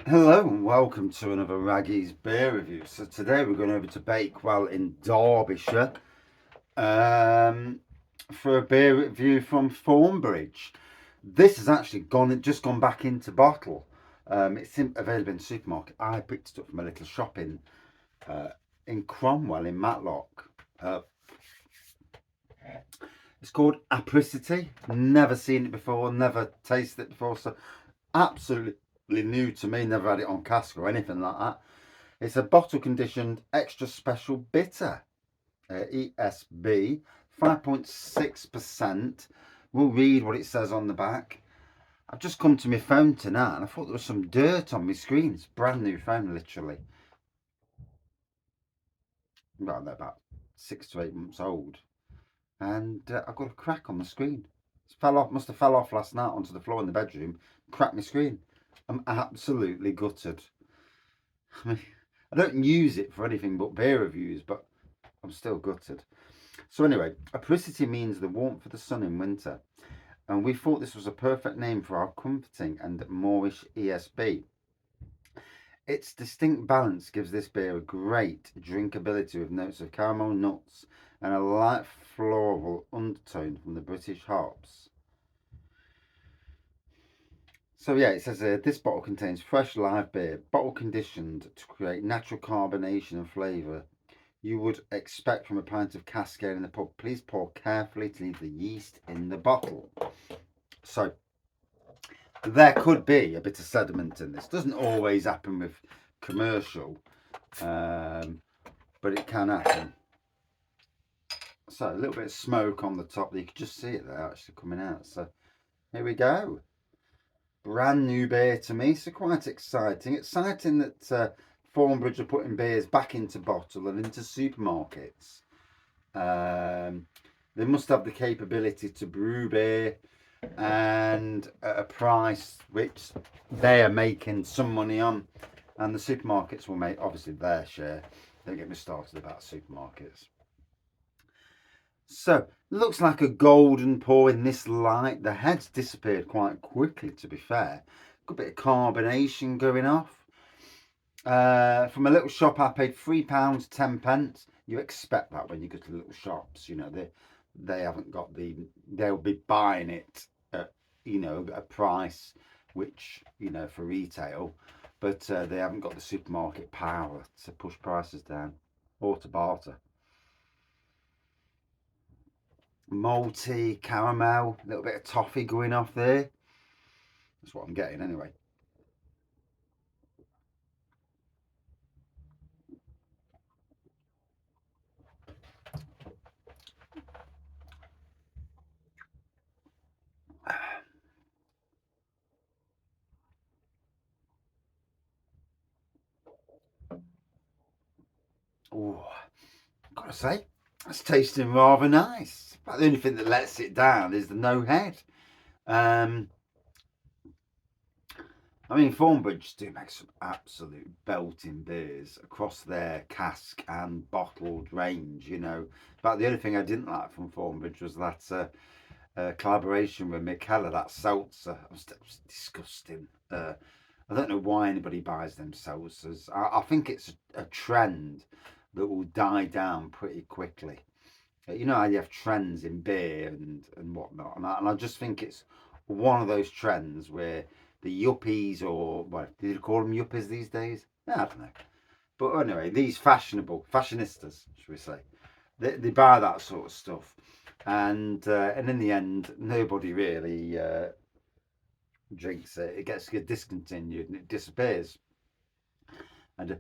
Hello and welcome to another Raggy's beer review. So today we're going over to Bakewell in Derbyshire for a beer review from Thornbridge. This has actually just gone back into bottle. It's available in the supermarket. I picked it up from a little shop in Cromwell in Matlock. It's called Apricity. Never seen it before, never tasted it before, so absolutely new to me. Never had it on cask or anything like that. It's a bottle conditioned extra special bitter, ESB, 5.6%. We'll read what it says on the back. I've just come to my phone tonight and I thought there was some dirt on my screen. It's a brand new phone, literally. Well, they're about 6 to 8 months old. And I've got a crack on the screen. Must have fell off last night onto the floor in the bedroom, cracked my screen. I'm absolutely gutted. I mean, I don't use it for anything but beer reviews, but I'm still gutted. So anyway, Apricity means the warmth of the sun in winter, and we thought this was a perfect name for our comforting and moorish ESB. Its distinct balance gives this beer a great drinkability with notes of caramel, nuts, and a light floral undertone from the British hops. So yeah, it says this bottle contains fresh live beer, bottle conditioned to create natural carbonation and flavour you would expect from a pint of Cascade in the pub. Please pour carefully to leave the yeast in the bottle. So there could be a bit of sediment in this. Doesn't always happen with commercial, but it can happen. So a little bit of smoke on the top. You can just see it there actually coming out. So here we go. Brand new beer to me, so quite exciting. Exciting that Thornbridge are putting beers back into bottle and into supermarkets. They must have the capability to brew beer and at a price which they are making some money on, and the supermarkets will make obviously their share. Don't get me started about supermarkets. So looks like a golden pour in this light. The head's disappeared quite quickly, to be fair. Good bit of carbonation going off. From a little shop, I paid £3 10p. You expect that when you go to little shops. You know they haven't got they'll be buying it at a price which for retail, but they haven't got the supermarket power to push prices down or to barter. Malty, caramel, a little bit of toffee going off there. That's what I'm getting anyway. Oh, gotta say, that's tasting rather nice. But the only thing that lets it down is the no head. I mean, Thornbridge do make some absolute belting beers across their cask and bottled range, But the only thing I didn't like from Thornbridge was that collaboration with Mikella, that seltzer. It was disgusting. I don't know why anybody buys them seltzers. I think it's a trend that will die down pretty quickly. You know how you have trends in beer and whatnot, and I just think it's one of those trends where the yuppies, or what do you call them, yuppies these days? I don't know. But anyway, these fashionistas, should we say, they buy that sort of stuff, and in the end, nobody really drinks it. It gets discontinued and it disappears. And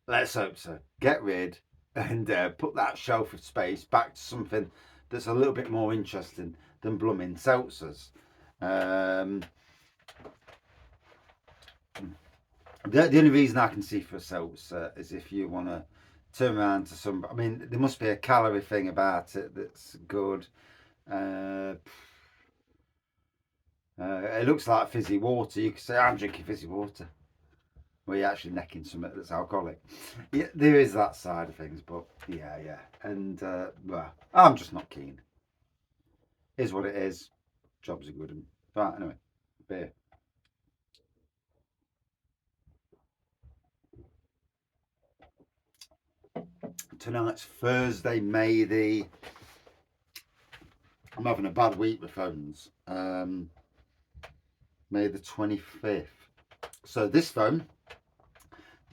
let's hope so. Get rid and put that shelf of space back to something that's a little bit more interesting than blooming seltzers. The only reason I can see for a seltzer is if you want to turn around to some. I mean, there must be a calorie thing about it that's good. It looks like fizzy water. You could say, I'm drinking fizzy water. Well, you're actually necking something that's alcoholic. Yeah, there is that side of things, but yeah. And, well, I'm just not keen. Is what it is. Job's a good one. Right, anyway, beer. Tonight's Thursday, May the... I'm having a bad week with phones. May the 25th. So this phone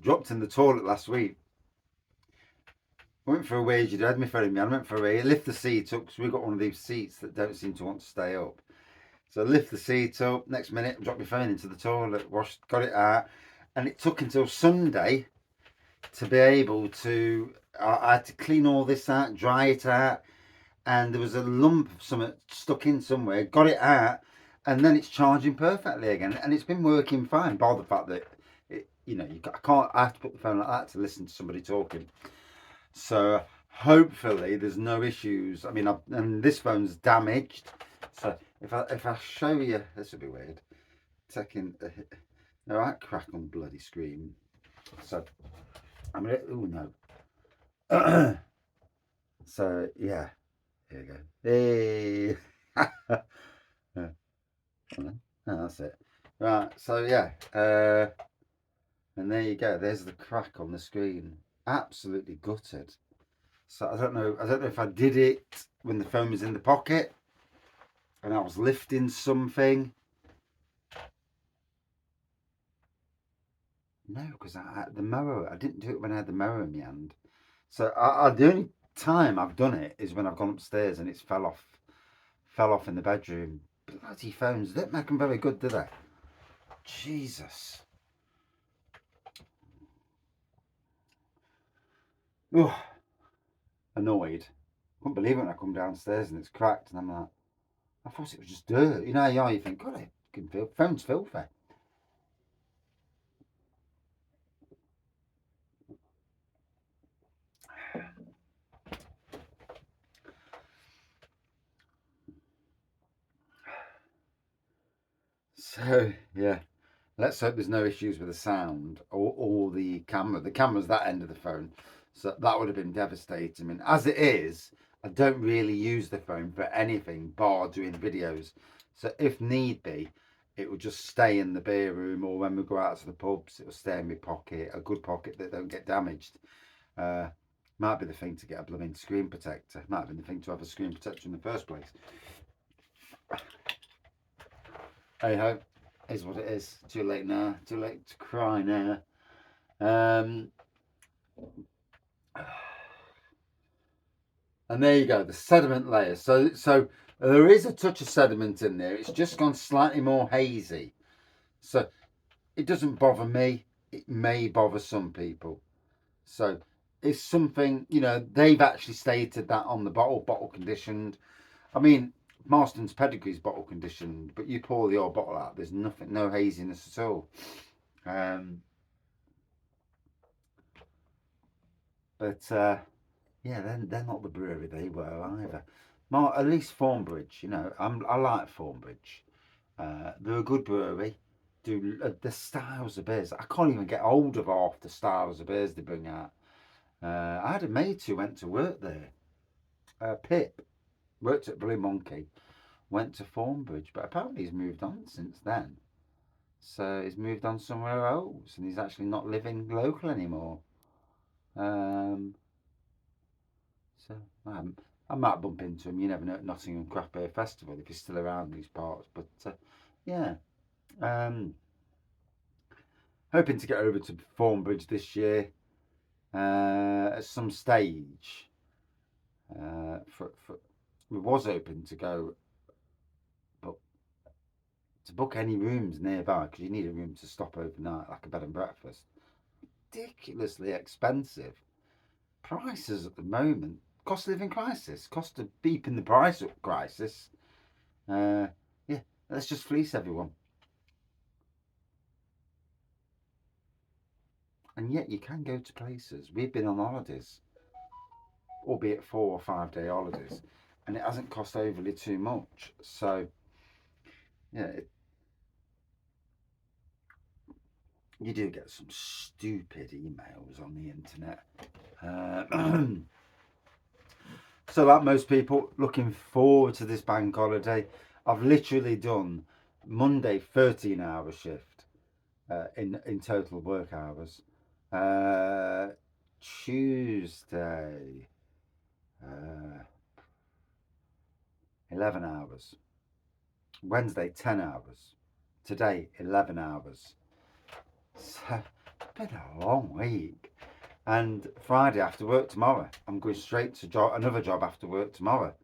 dropped in the toilet last week. I went for a wage. You had my phone in me. I went for a wage. Lift the seat up because we've got one of these seats that don't seem to want to stay up. So I lift the seat up. Next minute, drop my phone into the toilet. Washed, got it out, and it took until Sunday to be able to. I had to clean all this out, dry it out, and there was a lump of something stuck in somewhere. Got it out, and then it's charging perfectly again, and it's been working fine. Bar the fact that I can't. I have to put the phone like that to listen to somebody talking. So hopefully there's no issues. I mean, and this phone's damaged. So if I show you, this would be weird. Taking no, that crack on bloody screen. So I'm gonna. Oh no. So yeah, here we go. Hey. Yeah. Oh, that's it. Right. So yeah. And there you go. There's the crack on the screen. Absolutely gutted. So I don't know if I did it when the phone was in the pocket and I was lifting something. No, because I had the mower. I didn't do it when I had the mower in my hand. So the only time I've done it is when I've gone upstairs and it's fell off in the bedroom. Bloody phones, they don't make them very good, do they? Jesus. Oh, annoyed. Couldn't believe it when I come downstairs and it's cracked, and I'm like, I thought it was just dirt. You know, yeah, you think, God, it can feel phone's filthy. So yeah, let's hope there's no issues with the sound or the camera. The camera's that end of the phone, so that would have been devastating. I mean, as it is, I don't really use the phone for anything bar doing videos. So if need be, it will just stay in the beer room, or when we go out to the pubs, it will stay in my pocket, a good pocket that don't get damaged. Might be the thing to get a blooming screen protector. Might have been the thing to have a screen protector in the first place. Hey ho, is what it is. Too late now. Too late to cry now. And there you go, the sediment layer. So there is a touch of sediment in there. It's just gone slightly more hazy. So it doesn't bother me. It may bother some people. So it's something, they've actually stated that on the bottle conditioned. I mean, Marston's Pedigree's bottle conditioned, but you pour the old bottle out, there's nothing, no haziness at all. But yeah, they're not the brewery they were either. At least Thornbridge, I like Thornbridge. They're a good brewery. Do the styles of beers. I can't even get hold of half the styles of beers they bring out. I had a mate who went to work there. Pip worked at Blue Monkey, went to Thornbridge, but apparently he's moved on since then. So he's moved on somewhere else, and he's actually not living local anymore. So I might bump into him. You never know at Nottingham Craft Beer Festival if he's still around these parts. But yeah, hoping to get over to Thornbridge this year at some stage. We was hoping to go, but to book any rooms nearby, because you need a room to stop overnight, like a bed and breakfast. Ridiculously expensive prices at the moment. Cost of living crisis, cost of beeping the price up crisis. Yeah, let's just fleece everyone. And yet you can go to places. We've been on holidays, albeit 4 or 5 day holidays, and it hasn't cost overly too much. So yeah, you do get some stupid emails on the internet. So like most people, looking forward to this bank holiday. I've literally done Monday 13-hour shift in total work hours. Tuesday, 11 hours. Wednesday, 10 hours. Today, 11 hours. So, it's been a long week. And Friday after work tomorrow, I'm going straight to another job after work tomorrow.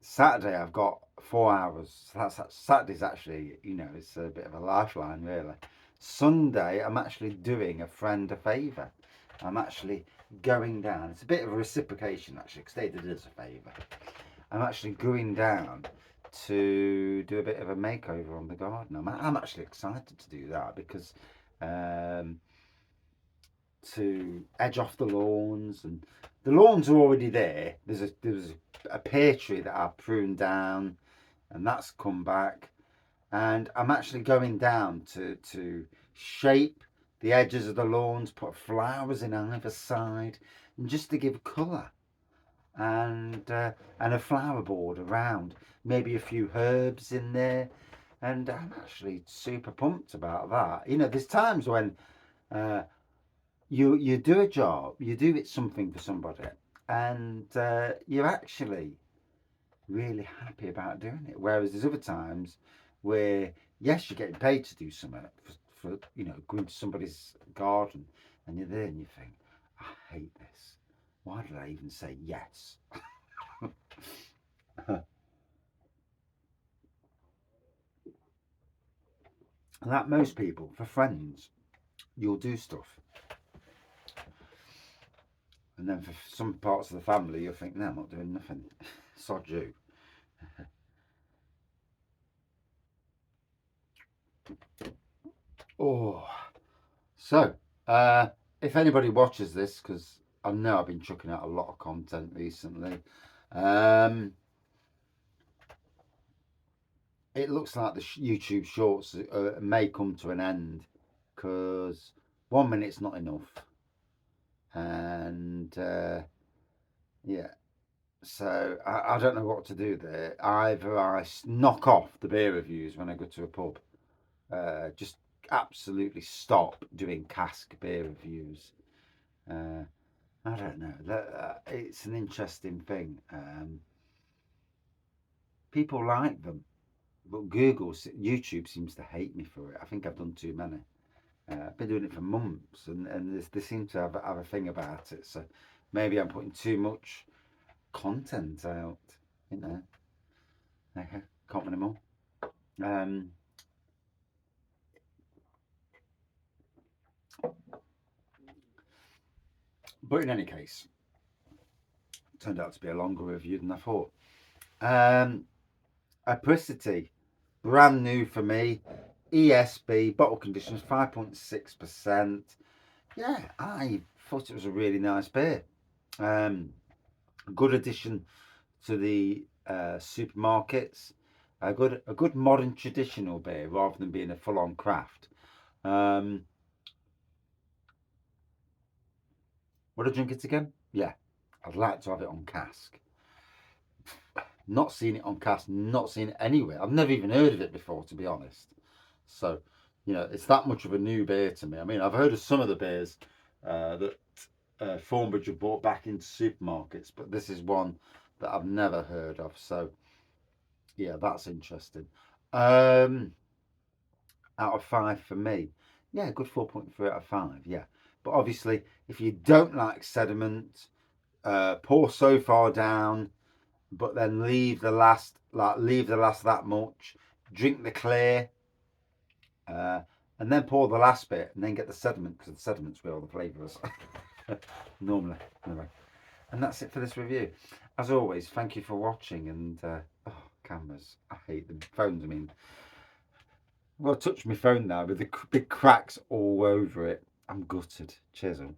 Saturday, I've got 4 hours. So Saturday's actually, it's a bit of a lifeline, really. Sunday, I'm actually doing a friend a favour. I'm actually going down. It's a bit of a reciprocation, actually, because they did us a favour. I'm actually going down to do a bit of a makeover on the garden. I'm actually excited to do that because to edge off the lawns, and the lawns are already there. There was a pear tree that I pruned down, and that's come back. And I'm actually going down to shape the edges of the lawns, put flowers in either side, and just to give colour. And a flower board around, maybe a few herbs in there, and I'm actually super pumped about that. There's times when you do a job, you do it something for somebody, and you're actually really happy about doing it. Whereas there's other times where yes, you're getting paid to do something for going to somebody's garden, and you're there and you think, I hate this. Why did I even say yes? Like most people, for friends, you'll do stuff. And then for some parts of the family, you'll think, no, I'm not doing nothing. Sod you. Oh. So, if anybody watches this, because I know I've been chucking out a lot of content recently, it looks like the YouTube shorts may come to an end because 1 minute's not enough. And yeah, so I don't know what to do there. Either I knock off the beer reviews when I go to a pub, just absolutely stop doing cask beer reviews. I don't know. It's an interesting thing. People like them, but YouTube seems to hate me for it. I think I've done too many. I've been doing it for months, and they seem to have a thing about it. So maybe I'm putting too much content out. Okay, can't anymore. But in any case, it turned out to be a longer review than I thought. Apricity, brand new for me. ESB, bottle conditions, 5.6%. Yeah, I thought it was a really nice beer. Good addition to the supermarkets. A good modern traditional beer rather than being a full-on craft. Would I drink it again? Yeah, I'd like to have it on cask. Not seen it on cask, not seen it anywhere. I've never even heard of it before, to be honest. So, it's that much of a new beer to me. I mean, I've heard of some of the beers that Thornbridge have brought back into supermarkets, but this is one that I've never heard of. So, yeah, that's interesting. Out of 5 for me. Yeah, good 4.3 out of 5. Yeah, but obviously, if you don't like sediment, pour so far down, but then leave the last that much. Drink the clear, and then pour the last bit, and then get the sediment because the sediment's where all the flavour is. Normally, anyway. And that's it for this review. As always, thank you for watching. And cameras, I hate them. Phones, I mean. Well, touch my phone now with the big cracks all over it. I'm gutted. Cheers all.